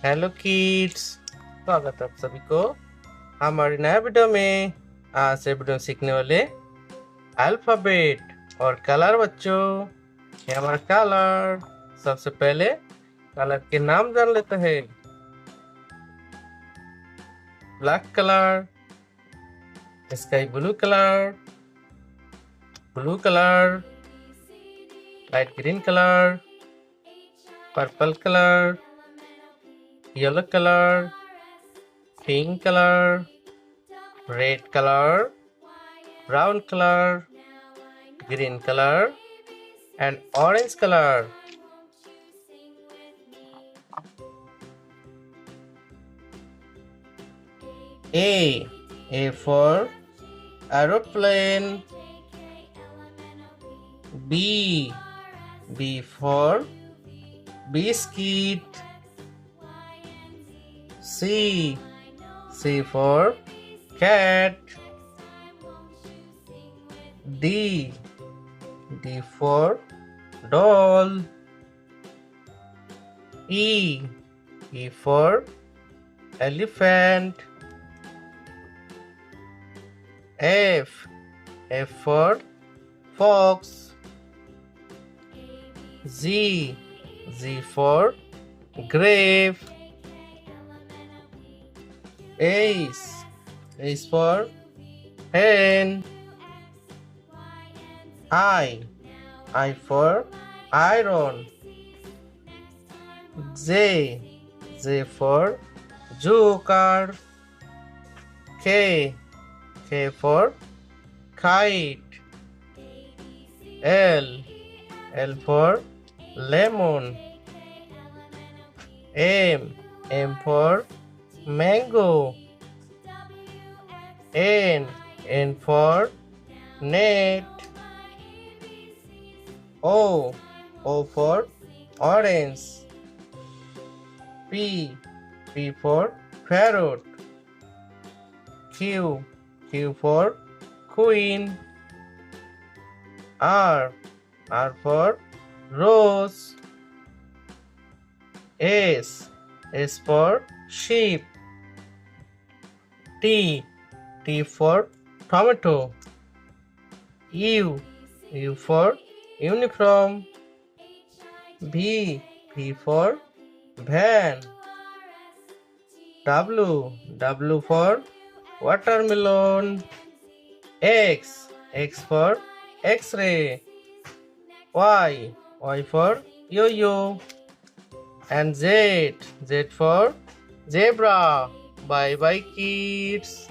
Hello kids. स्वागत है आप सभी को हमारे नया वीडियो में। आज से वीडियो सीखने वाले अल्फाबेट और कलर बच्चों। ये हमारा कलर। सबसे पहले कलर के नाम जान लेते हैं। Black colour, sky blue colour, light green colour, purple colour, yellow colour, pink colour, red colour, brown color, green color, and orange color. A for aeroplane. B for biscuit. C for cat. D for doll. E for elephant. F for fox. Z for grape. H for hen. I for iron. J for joker. K for kite. L for lemon. M for mango. N for net. O for orange. P for parrot. Q for queen. R for rose. S for sheep. T for tomato. U for uniform. V for van. W for watermelon. X for X-ray. Y for yo-yo. And Z for zebra. Bye bye kids.